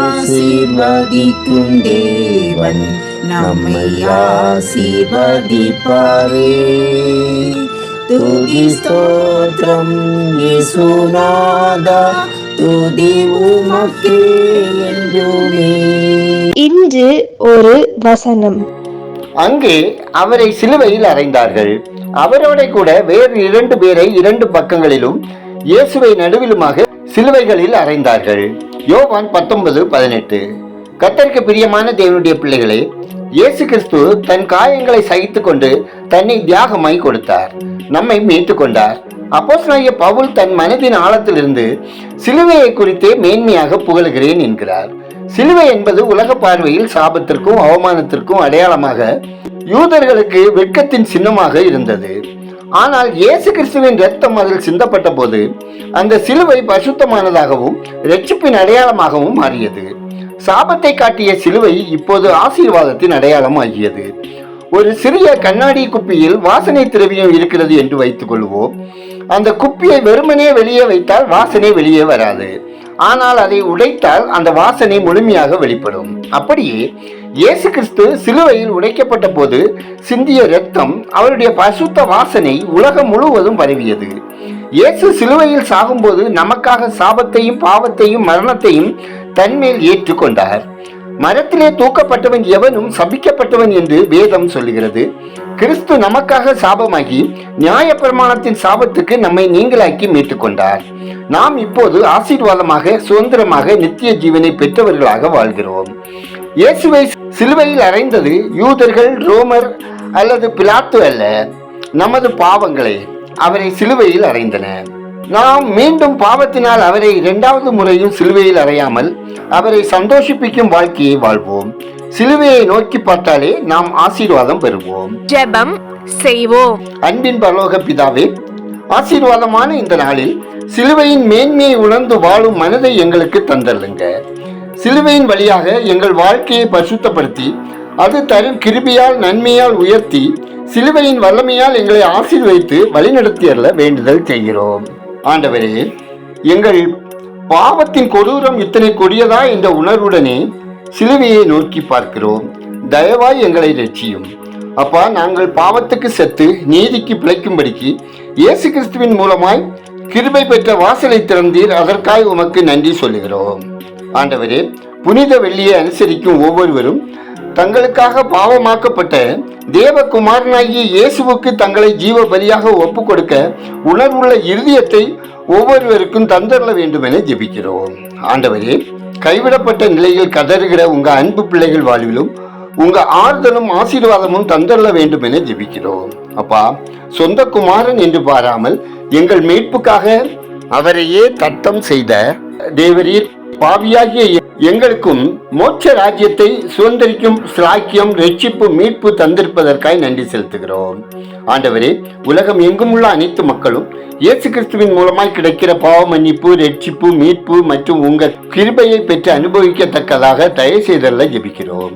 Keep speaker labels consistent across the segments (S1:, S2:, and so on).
S1: ஆசீர்வதிக்கும் தேவன் நம்மை ஆசீர்வதிப்பாரே. துதி ஸ்தோத்திரம் இயேசுநாதா, துதி உமக்கே என்றுமே.
S2: இன்று ஒரு வசனம்.
S3: அங்கே அவரை சிலுவையில் அறைந்தார்கள். அவரோட கூட வேறு 2 பேரை 2 பக்கங்களிலும் இயேசுவை நடுவிலுமாக சிலுவைகளில் அறைந்தார்கள். யோவான் 19:18. கர்த்தருக்கு பிரியமான தேவனுடைய பிள்ளைகளே, இயேசு கிறிஸ்து தன் காயங்களை சகித்துக் கொண்டு தன்னை தியாகமாய் கொடுத்தார், நம்மை மீட்டுக் கொண்டார். அப்போஸ்தலனாகிய பவுல் தன் மனதின் ஆழத்திலிருந்து சிலுவையை குறித்தே மேன்மையாக புகழுகிறேன் என்கிறார். சிலுவை என்பது உலக பார்வையில் சாபத்திற்கும் அவமானத்திற்கும் அடையாளமாக, யூதர்களுக்கு வெட்கத்தின் சின்னமாக இருந்தது. ஆனால் இயேசு கிறிஸ்துவின் இரத்தம் அதில் சிந்தப்பட்ட போது அந்த சிலுவை பரிசுத்தமானதாகவும் இரட்சிப்பின் அடையாளமாகவும் மாறியது. சாபத்தை காட்டிய சிலுவை இப்போது ஆசீர்வாதத்தின் அடையாளம் ஆகியது. ஒரு சிறிய கண்ணாடி குப்பியில் வாசனை திரவியம் இருக்கிறது என்று வைத்துக் கொள்வோம். அந்த குப்பியை வெறுமனே வெளியே வைத்தால் வாசனை வெளியே வராது. ஆனால் அதை உடைத்தால் அந்த வாசனை முழுமையாக வெளிப்படும். அப்படியே இயேசு கிறிஸ்து சிலுவையில் உடைக்கப்பட்ட போது சிந்திய இரத்தம், அவருடைய பரிசுத்த வாசனை உலகம் முழுவதும் பரவியது. இயேசு சிலுவையில் சாகும்போது நமக்காக சாபத்தையும் பாவத்தையும் மரணத்தையும் தன்மேல் ஏற்றுக்கொண்டார். மரத்திலே தூக்கப்பட்டவன் எவனும் சபிக்கப்பட்டவன் என்று வேதம் சொல்லுகிறது. கிறிஸ்து நமக்காக சாபமாகி நியாயப்பிரமாணத்தின் சாபத்துக்கு நம்மை நீங்களாக்கி மீட்டுக்கொண்டார். நாம் இப்போது ஆசீர்வாதமாக, சுதந்திரமாக, நித்திய ஜீவனை பெற்றவர்களாக வாழ்கிறோம். இயேசுவை சிலுவையில் அறைந்தது யூதர்கள், ரோமர் அல்லது பிலாத்து அல்ல, நமது பாவங்களை அவரை சிலுவையில் அறைந்தன. நாம் மீண்டும் பாவத்தினால் அவரை 2வது முறையும் சிலுவையில் அறையாமல் அவரை சந்தோஷிப்பிக்கும் வாழ்க்கையை வாழ்வோம். சிலுவையை நோக்கி பார்த்தாலே நாம் ஆசீர்வாதம் பெறுவோம்.
S2: ஜெபம் செய்வோம்.
S3: அன்பின் பரலோக பிதாவே, ஆசீர்வாதமான இந்த நாளில் சிலுவையின் மேன்மையை உணர்ந்து வாழும் மனதை எங்களுக்கு தந்தருளுங்க. சிலுவையின் வழியாக எங்கள் வாழ்க்கையை பரிசுத்தப்படுத்தி அது தரும் கிருபையால் நன்மையால் உயர்த்தி சிலுவையின் வல்லமையால் எங்களை ஆசீர்வதித்து வழிநடத்தியல்ல வேண்டுதல் செய்கிறோம். ஆண்டவரே, எங்கள் பாவத்தின் கொடூரம் இத்தனை கொடியதா என்ற உணர்வுடனே சிலுவையை நோக்கி பார்க்கிறோம். தயவாய் எங்களை ரட்சியும். அப்பா, நாங்கள் பாவத்துக்கு செத்து நீதிக்கு பிழைக்கும்படிக்கு இயேசு கிறிஸ்துவின் மூலமாய் கிருபை பெற்ற வாசலை திறந்தீர். அதற்காக உமக்கு நன்றி சொல்லுகிறோம். ஆண்டவரே, புனித வெள்ளியை அனுசரிக்கும் ஒவ்வொருவரும் தங்களுக்காக பாவமாக்கப்பட்ட தேவகுமாரனாகிய இயேசுவுக்கு தங்களை ஜீவ பலியாக ஒப்பு கொடுக்க உணர்வுள்ள இருதயத்தை ஒவ்வொருவருக்கும் தந்தரல வேண்டும் என ஜெபிக்கிறோம். ஆண்டவரே, கைவிடப்பட்ட நிலையில் கதறுகிற உங்க அன்பு பிள்ளைகள் வாழ்விலும் உங்க ஆறுதலும் ஆசீர்வாதமும் தந்தரல வேண்டும் என ஜெபிக்கிறோம். அப்பா, சொந்த குமாரன் என்று பாராமல் எங்கள் மீட்புக்காக அவரையே தத்தம் செய்த தேவரீர் பாவியாகிய எங்களுக்கும் மோட்ச ராஜ்யத்தை சுதந்திரிக்கும் சிலாக்கியம், ரட்சிப்பு, மீட்பு தந்திருப்பதற்காய் நன்றி செலுத்துகிறோம். ஆண்டவரே, உலகம் எங்கும் உள்ள அனைத்து மக்களும் இயேசு கிறிஸ்துவின் மூலமாய் கிடைக்கிற பாவ மன்னிப்பு, ரட்சிப்பு, மீட்பு மற்றும் உங்கள் கிருபையை பெற்று அனுபவிக்கத்தக்கதாக தயவு செய்தல்ல ஜெபிக்கிறோம்.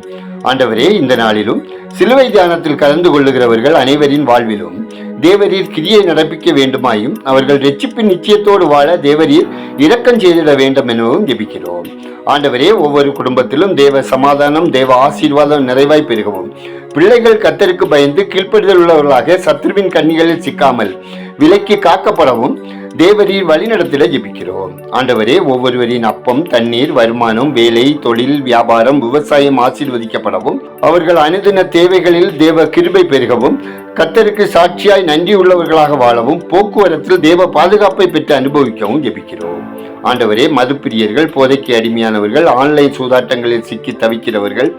S3: ஆண்டவரே, இந்த நாளிலும் சிலுவை தியானத்தில் கலந்து கொள்ளுகிறவர்கள் அனைவரின் வாழ்விலும் தேவரீர் கிரியை நடப்பிக்க வேண்டுமாயும் அவர்கள் ரட்சிப்பின் நிச்சயத்தோடு வாழ தேவரீர் இரக்கம் செய்திட வேண்டும் எனவும் ஜெபிக்கிறோம். ஆண்டவரே, ஒவ்வொரு குடும்பத்திலும் தேவ சமாதானம், தேவ ஆசீர்வாதம் நிறைவாய் பெருகவும், பிள்ளைகள் கர்த்தருக்கு பயந்து கீழ்ப்படுதல் உள்ளவர்களாக சத்ருவின் கண்ணிகளில் சிக்காமல் விலக்கி காக்கப்படவும் தேவரீர் வழிநடத்திட ஜெபிக்கிறோம். ஆண்டவரே, ஒவ்வொருவரின் அப்பம், தண்ணீர், வருமானம், வேலை, தொழில், வியாபாரம், விவசாயம் ஆசீர்வதிக்கப்படவும், அவர்கள் அனுதின தேவைகளில் தேவ கிருபை பெருகவும், கர்த்தருக்கு சாட்சியாய் நன்றி உள்ளவர்களாக வாழவும், போக்குவரத்தில் தேவ பாதுகாப்பை பெற்று அனுபவிக்கவும் ஜெபிக்கிறோம். ஆண்டவரே, மதுப்பிரியர்கள், போதைக்கு அடிமையானவர்கள், ஆன்லைன் சூதாட்டங்களில் சிக்கி தவிக்கிறவர்கள்,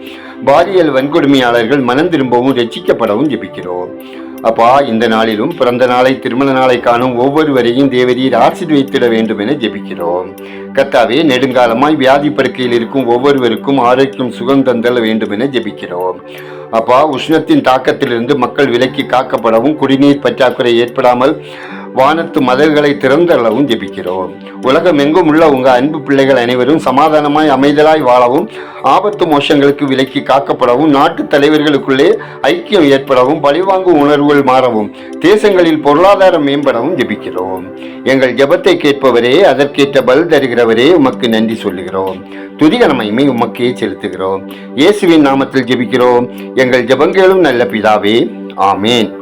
S3: பாலியல் வன்கொடுமையாளர்கள் மனம் திரும்பவும் ரட்சிக்கப்படவும் ஜெபிக்கிறோம். அப்பா, இந்த நாளிலும் பிறந்த நாளை, திருமண நாளை காணும் ஒவ்வொருவரையும் தேவரீர் ஆசீர்வதித்திட வேண்டும் என ஜெபிக்கிறோம். கர்த்தாவே, நெடுங்காலமாய் வியாதி படுக்கையில் இருக்கும் ஒவ்வொருவருக்கும் ஆரோக்கியம், சுகம் தந்தல் வேண்டும் என ஜெபிக்கிறோம். அப்பா, உஷ்ணத்தின் தாக்கத்திலிருந்து மக்கள் விலக்கி காக்கப்படவும், குடிநீர் பற்றாக்குறை ஏற்படாமல் வானத்து மதல்களை திறந்தளவும் ஜெபிக்கிறோம். உலகம் எங்கும் உள்ள உங்க அன்பு பிள்ளைகள் அனைவரும் சமாதானமாய் அமைதலாய் வாழவும், ஆபத்து மோசங்களுக்கு விலக்கி காக்கப்படவும், நாட்டு தலைவர்களுக்குள்ளே ஐக்கியம் ஏற்படவும், பழிவாங்கும் உணர்வுகள் மாறவும், தேசங்களில் பொருளாதாரம் மேம்படவும் ஜெபிக்கிறோம். எங்கள் ஜெபத்தை கேட்பவரே, அதற்கேற்ற பல் தருகிறவரே, உமக்கு நன்றி சொல்லுகிறோம். துதிகனமைமை உமக்கே செலுத்துகிறோம். இயேசுவின் நாமத்தில் ஜெபிக்கிறோம் எங்கள் ஜெபங்களும் நல்ல பிதாவே, ஆமேன்.